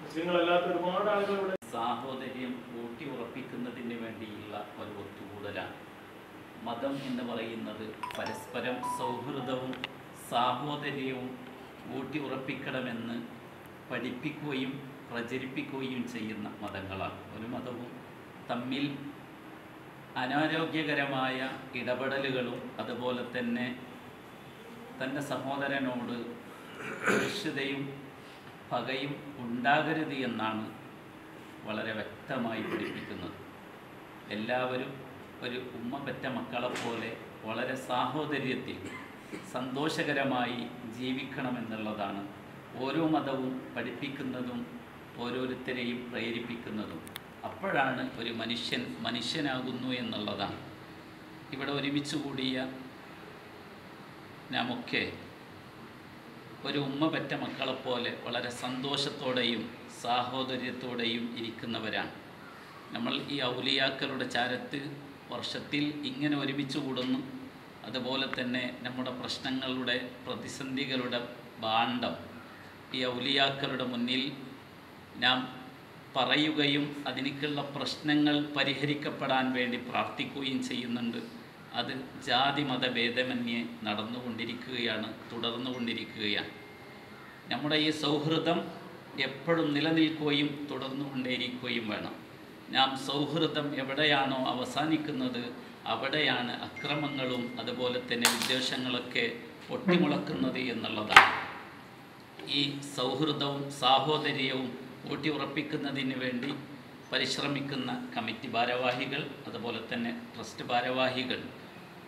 മുസ്ലിങ്ങളല്ലാത്ത ഒരുപാട് ആളുകൾ ഇവിടെ സാഹോദര്യം ഊട്ടി ഉറപ്പിക്കുന്നതിന് വേണ്ടിയുള്ള ഒരു ഒത്തുകൂടലാണ്. മതം എന്ന് പറയുന്നത് പരസ്പരം സൗഹൃദവും സാഹോദര്യവും ഊട്ടി ഉറപ്പിക്കണമെന്ന് പഠിപ്പിക്കുകയും പ്രചരിപ്പിക്കുകയും ചെയ്യുന്ന മതങ്ങളാണ്. ഒരു മതവും തമ്മിൽ അനാരോഗ്യകരമായ ഇടപെടലുകളും അതുപോലെ തന്നെ തൻ്റെ സഹോദരനോട് ഈർഷ്യതയും പകയും ഉണ്ടാകരുത് എന്നാണ് വളരെ വ്യക്തമായി പഠിപ്പിക്കുന്നത്. എല്ലാവരും ഒരു ഉമ്മ പെറ്റ മക്കളെപ്പോലെ വളരെ സാഹോദര്യത്തിൽ സന്തോഷകരമായി ജീവിക്കണമെന്നുള്ളതാണ് ഓരോ മതവും പഠിപ്പിക്കുന്നതും ഓരോരുത്തരെയും പ്രേരിപ്പിക്കുന്നതും. അപ്പോഴാണ് ഒരു മനുഷ്യനാകുന്നു എന്നുള്ളതാണ്. ഇവിടെ ഒരുമിച്ച് കൂടിയ നാമൊക്കെ ഒരു ഉമ്മ പെറ്റ മക്കളെപ്പോലെ വളരെ സന്തോഷത്തോടെയും സാഹോദര്യത്തോടെയും ഇരിക്കുന്നവരാണ്. നമ്മൾ ഈ ഔലിയാക്കളുടെ ചാരത്ത് വർഷത്തിൽ ഇങ്ങനെ ഒരുമിച്ച് കൂടുന്നു. അതുപോലെ തന്നെ നമ്മുടെ പ്രശ്നങ്ങളുടെ പ്രതിസന്ധികളുടെ ഭാണ്ഡം ഈ ഔലിയാക്കളുടെ മുന്നിൽ നാം പറയുകയും അതിനുള്ള പ്രശ്നങ്ങൾ പരിഹരിക്കപ്പെടാൻ വേണ്ടി പ്രാർത്ഥിക്കുകയും ചെയ്യുന്നുണ്ട്. അത് ജാതി മതഭേദമന്യേ നടന്നുകൊണ്ടിരിക്കുകയാണ്, തുടർന്നുകൊണ്ടിരിക്കുകയാണ്. നമ്മുടെ ഈ സൗഹൃദം എപ്പോഴും നിലനിൽക്കുകയും തുടർന്നുകൊണ്ടേയിരിക്കുകയും വേണം. നാം സൗഹൃദം എവിടെയാണോ അവസാനിക്കുന്നത് അവിടെയാണ് അക്രമങ്ങളും അതുപോലെ തന്നെ വിദ്വേഷങ്ങളൊക്കെ പൊട്ടിമുളക്കുന്നത് എന്നുള്ളതാണ്. ഈ സൗഹൃദവും സാഹോദര്യവും ഊട്ടി ഉറപ്പിക്കുന്നതിന് വേണ്ടി പരിശ്രമിക്കുന്ന കമ്മിറ്റി ഭാരവാഹികൾ അതുപോലെ തന്നെ ട്രസ്റ്റ് ഭാരവാഹികൾ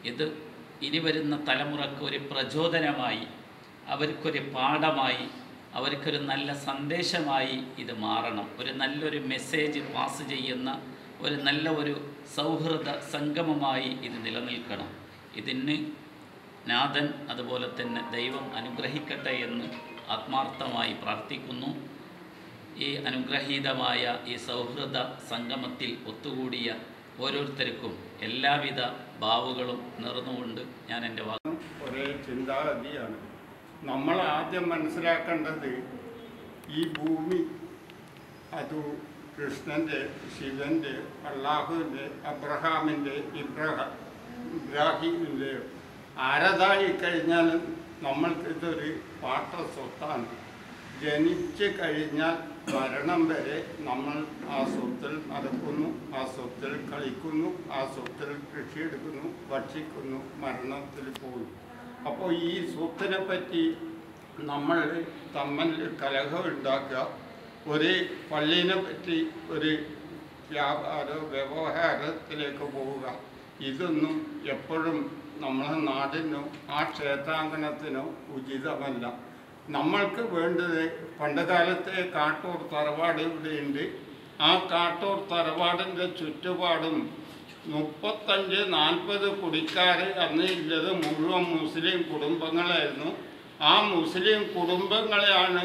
ഇത് ഇനി വരുന്ന തലമുറക്ക് ഒരു പ്രചോദനമായി, അവർക്കൊരു പാഠമായി, അവർക്കൊരു നല്ല സന്ദേശമായി ഇത് മാറണം. ഒരു നല്ലൊരു മെസ്സേജ് പാസ് ചെയ്യുന്ന ഒരു സൗഹൃദ സംഗമമായി ഇത് നിലനിൽക്കണം. ഇതിന് നാഥൻ അതുപോലെ തന്നെ ദൈവം അനുഗ്രഹിക്കട്ടെ എന്ന് ആത്മാർത്ഥമായി പ്രാർത്ഥിക്കുന്നു. ഈ അനുഗ്രഹീതമായ ഈ സൗഹൃദ സംഗമത്തിൽ ഒത്തുകൂടിയ ഓരോരുത്തർക്കും എല്ലാവിധ ഭാവുകളും നേർന്നുകൊണ്ട് ഞാൻ എൻ്റെ ഒരേ ചിന്താഗതിയാണ്. നമ്മൾ ആദ്യം മനസ്സിലാക്കേണ്ടത് ഈ ഭൂമി അത് കൃഷ്ണൻ്റെ, ശിവൻ്റെ, അള്ളാഹുവിൻ്റെ, അബ്രഹാമിൻ്റെ, ഇബ്രാഹിമിൻ്റെ ആരതായി കഴിഞ്ഞാൽ നമ്മൾക്കിതൊരു പാട്ട സ്വത്താണ്. ജനിച്ച് കഴിഞ്ഞാൽ മരണം വരെ നമ്മൾ ആ സ്വത്തിൽ നടക്കുന്നു, ആ സ്വത്തിൽ കളിക്കുന്നു, ആ സ്വത്തിൽ കൃഷിയെടുക്കുന്നു, ഭക്ഷിക്കുന്നു, മരണത്തിൽ പോകുന്നു. അപ്പോൾ ഈ സ്വത്തിനെ പറ്റി നമ്മൾ തമ്മിൽ കലഹം ഉണ്ടാക്കുക, ഒരു പള്ളീനെ പറ്റി ഒരു വ്യവഹാരത്തിലേക്ക് പോവുക, ഇതൊന്നും എപ്പോഴും നമ്മളെ നാടിനോ ആ ക്ഷേത്രാങ്കണത്തിനോ ഉചിതമല്ല. നമ്മൾക്ക് വേണ്ടത് പണ്ട് കാലത്തെ കാട്ടൂർ തറവാട് ഇവിടെയുണ്ട്. ആ കാട്ടൂർ തറവാടിൻ്റെ ചുറ്റുപാടും 35-40 കുടിക്കാർ അന്ന് ഇല്ലത് മുഴുവൻ മുസ്ലിം കുടുംബങ്ങളായിരുന്നു. ആ മുസ്ലിം കുടുംബങ്ങളെയാണ്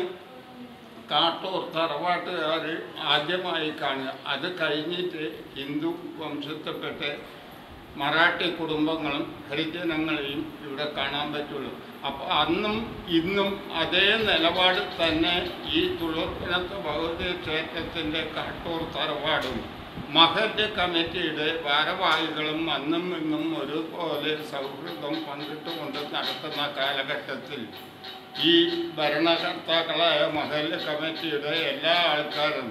കാട്ടൂർ തറവാട്ടുകാർ ആദ്യമായി കാണുക. അത് കഴിഞ്ഞിട്ട് ഹിന്ദു വംശത്തിൽപ്പെട്ട മറാഠി കുടുംബങ്ങളും ഹരിജനങ്ങളെയും ഇവിടെ കാണാൻ പറ്റുള്ളൂ. അപ്പോൾ അന്നും ഇന്നും അതേ നിലപാട് തന്നെ ഈ തുളർപ്പുഴത്ത് ഭഗവതി ക്ഷേത്രത്തിൻ്റെ കാട്ടൂർ തറവാടും മഹല്ല് കമ്മിറ്റിയുടെ ഭാരവാഹികളും അന്നും ഇന്നും ഒരുപോലെ സൗഹൃദം പങ്കിട്ടുകൊണ്ട് നടത്തുന്ന കാലഘട്ടത്തിൽ ഈ ഭരണകർത്താക്കളായ മഹല്ല് കമ്മിറ്റിയുടെ എല്ലാ ആൾക്കാരും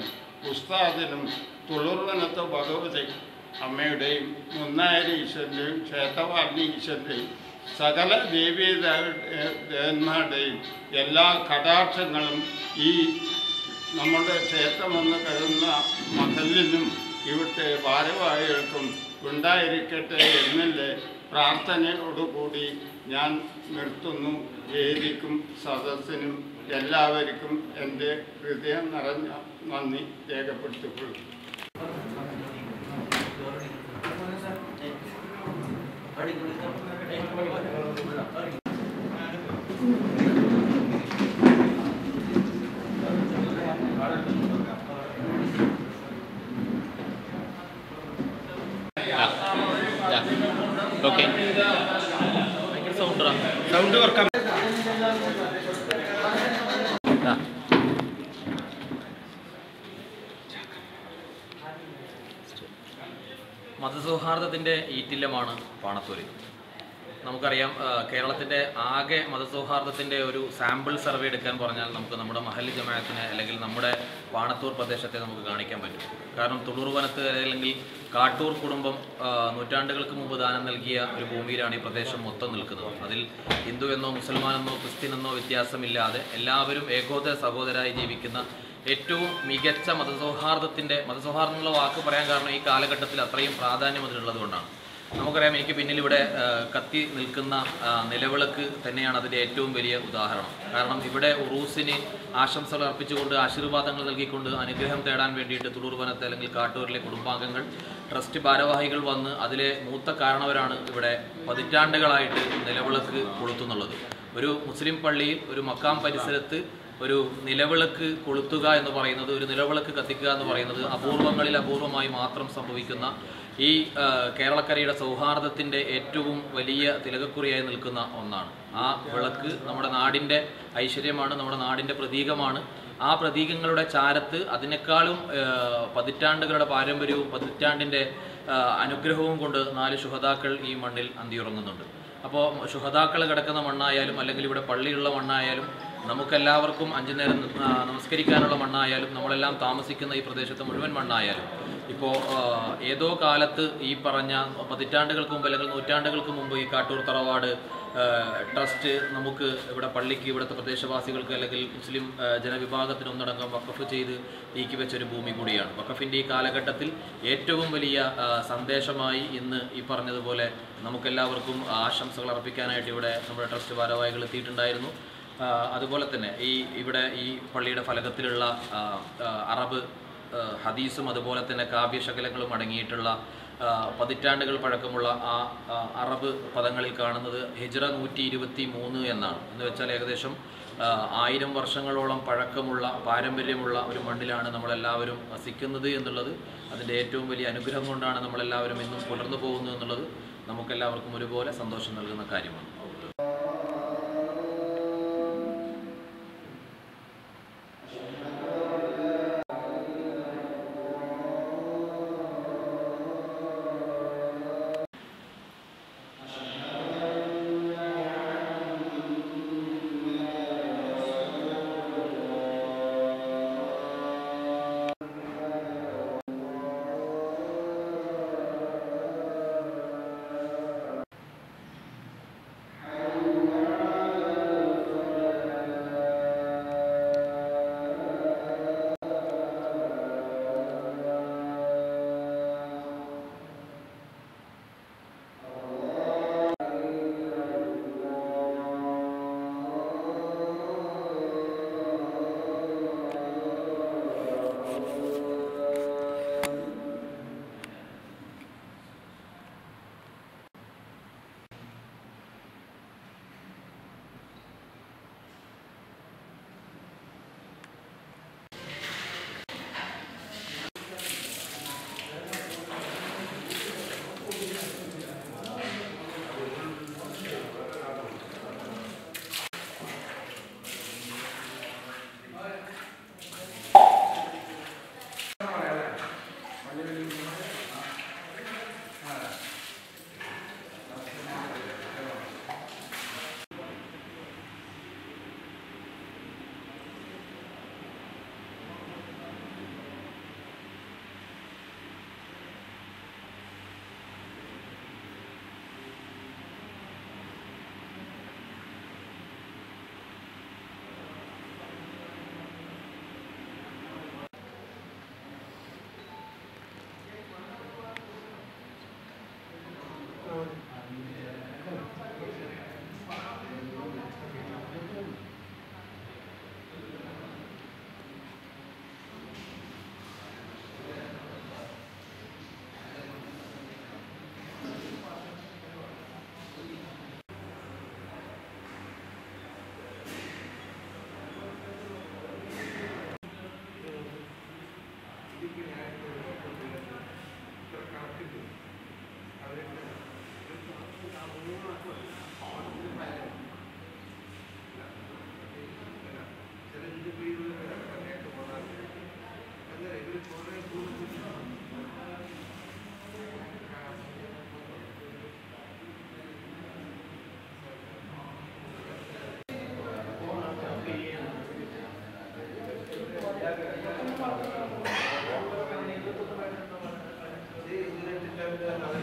ഉസ്താദിനും തുളർവനത്ത് ഭഗവതി അമ്മയുടെയും മുന്നായരി ഈശ്വരൻ്റെയും ക്ഷേത്രവാലിനി ഈശ്വരൻ്റെയും സകല ദേവീദേവന്മാരുടെയും എല്ലാ കടാക്ഷങ്ങളും ഈ നമ്മുടെ ക്ഷേത്രമെന്ന് കരുതുന്ന മഹല്ലിനും ഇവിടുത്തെ ഭാരവാഹികൾക്കും ഉണ്ടായിരിക്കട്ടെ എന്നുള്ള പ്രാർത്ഥനയോടുകൂടി ഞാൻ നിർത്തുന്നു. വേദിക്കും സദസ്സിനും എല്ലാവർക്കും എൻ്റെ ഹൃദയം നിറഞ്ഞ നന്ദി രേഖപ്പെടുത്തിക്കൊള്ളുന്നു. ഓക്കെ, സൗണ്ട് കുറക്കാം. മതസൗഹാർദ്ദത്തിൻ്റെ ഈറ്റില്ലമാണ് പാണത്തൂര്. നമുക്കറിയാം, കേരളത്തിൻ്റെ ആകെ മതസൗഹാർദ്ദത്തിൻ്റെ ഒരു സാമ്പിൾ സർവേ എടുക്കാൻ പറഞ്ഞാൽ നമുക്ക് നമ്മുടെ മഹല്ല് ജമാഅത്തിനെ അല്ലെങ്കിൽ നമ്മുടെ പാണത്തൂർ പ്രദേശത്തെ നമുക്ക് കാണിക്കാൻ പറ്റും. കാരണം തുളൂർ വനത്ത് അല്ലെങ്കിൽ കാട്ടൂർ കുടുംബം നൂറ്റാണ്ടുകൾക്ക് മുമ്പ് ദാനം നൽകിയ ഒരു ഭൂമിയിലാണ് ഈ പ്രദേശം മൊത്തം നിൽക്കുന്നത്. അതിൽ ഹിന്ദു എന്നോ മുസൽമാനെന്നോ ക്രിസ്ത്യനെന്നോ വ്യത്യാസമില്ലാതെ എല്ലാവരും ഏകോദര സഹോദരായി ജീവിക്കുന്ന ഏറ്റവും മികച്ച മതസൗഹാർദ്ദം എന്നുള്ള വാക്ക് പറയാൻ കാരണം ഈ കാലഘട്ടത്തിൽ അത്രയും പ്രാധാന്യം അതിനുള്ളത് കൊണ്ടാണ്. നമുക്കറിയാം, എനിക്ക് പിന്നിൽ ഇവിടെ കത്തി നിൽക്കുന്ന നിലവിളക്ക് തന്നെയാണ് അതിൻ്റെ ഏറ്റവും വലിയ ഉദാഹരണം. കാരണം ഇവിടെ ഉറൂസിന് ആശംസകൾ അർപ്പിച്ചുകൊണ്ട് ആശീർവാദങ്ങൾ നൽകിക്കൊണ്ട് അനുഗ്രഹം തേടാൻ വേണ്ടിയിട്ട് തുളൂർ വനത്തെ അല്ലെങ്കിൽ കാട്ടൂരിലെ കുടുംബാംഗങ്ങൾ ട്രസ്റ്റ് ഭാരവാഹികൾ വന്ന് അതിലെ മൂത്ത കാരണവരാണ് ഇവിടെ പതിറ്റാണ്ടുകളായിട്ട് നിലവിളക്ക് കൊളുത്തുന്നുള്ളത്. ഒരു മുസ്ലിം പള്ളിയിൽ ഒരു മക്കാം പരിസരത്ത് ഒരു നിലവിളക്ക് കൊളുത്തുക എന്ന് പറയുന്നത്, ഒരു നിലവിളക്ക് കത്തിക്കുക എന്ന് പറയുന്നത് അപൂർവങ്ങളിൽ അപൂർവമായി മാത്രം സംഭവിക്കുന്ന ഈ കേരളക്കരയുടെ സൗഹാർദ്ദത്തിൻ്റെ ഏറ്റവും വലിയ തിലകക്കുറിയായി നിൽക്കുന്ന ഒന്നാണ്. ആ വിളക്ക് നമ്മുടെ നാടിൻ്റെ ഐശ്വര്യമാണ്, നമ്മുടെ നാടിൻ്റെ പ്രതീകമാണ്. ആ പ്രതീകങ്ങളുടെ ചാരത്ത് അതിനേക്കാളും പതിറ്റാണ്ടുകളുടെ പാരമ്പര്യവും പതിറ്റാണ്ടിൻ്റെ അനുഗ്രഹവും കൊണ്ട് 4 ശുഹദാക്കൾ ഈ മണ്ണിൽ അന്തിയുറങ്ങുന്നുണ്ട്. അപ്പോൾ ശുഹദാക്കൾ കിടക്കുന്ന മണ്ണായാലും അല്ലെങ്കിൽ ഇവിടെ പള്ളിയുള്ള മണ്ണായാലും നമുക്കെല്ലാവർക്കും 5 നേരം നമസ്കരിക്കാനുള്ള മണ്ണായാലും നമ്മളെല്ലാം താമസിക്കുന്ന ഈ പ്രദേശത്തെ മുഴുവൻ മണ്ണായാലും ഇപ്പോൾ ഏതോ കാലത്ത് ഈ പറഞ്ഞ പതിറ്റാണ്ടുകൾക്ക് മുമ്പ് അല്ലെങ്കിൽ നൂറ്റാണ്ടുകൾക്ക് മുമ്പ് ഈ കാട്ടൂർ തറവാട് ട്രസ്റ്റ് നമുക്ക് ഇവിടെ പള്ളിക്ക് ഇവിടുത്തെ പ്രദേശവാസികൾക്ക് അല്ലെങ്കിൽ മുസ്ലിം ജനവിഭാഗത്തിനൊന്നടങ്കം വഖഫ് ചെയ്ത് നീക്കി വെച്ചൊരു ഭൂമി കൂടിയാണ്. വഖഫിൻ്റെ ഈ കാലഘട്ടത്തിൽ ഏറ്റവും വലിയ സന്ദേശമായി ഇന്ന് ഈ പറഞ്ഞതുപോലെ നമുക്കെല്ലാവർക്കും ആശംസകൾ അർപ്പിക്കാനായിട്ട് ഇവിടെ നമ്മുടെ ട്രസ്റ്റ് ഭാരവാഹികൾ എത്തിയിട്ടുണ്ടായിരുന്നു. അതുപോലെ തന്നെ ഇവിടെ ഈ പള്ളിയുടെ ഫലകത്തിലുള്ള അറബ് ഹദീസും അതുപോലെ തന്നെ കാവ്യശകലങ്ങളും അടങ്ങിയിട്ടുള്ള പതിറ്റാണ്ടുകൾ പഴക്കമുള്ള ആ അറബ് പദങ്ങളിൽ കാണുന്നത് ഹിജ്റ 123 എന്നാണ്. എന്ന് വെച്ചാൽ ഏകദേശം 1000 വർഷങ്ങളോളം പഴക്കമുള്ള പാരമ്പര്യമുള്ള ഒരു മണ്ണിലാണ് നമ്മളെല്ലാവരും വസിക്കുന്നത് എന്നുള്ളത് അതിൻ്റെ ഏറ്റവും വലിയ അനുഗ്രഹം കൊണ്ടാണ് നമ്മളെല്ലാവരും ഇന്നും പുലർന്നു പോകുന്നത് എന്നുള്ളത് നമുക്കെല്ലാവർക്കും ഒരുപോലെ സന്തോഷം നൽകുന്ന കാര്യമാണ്.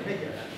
Gracias.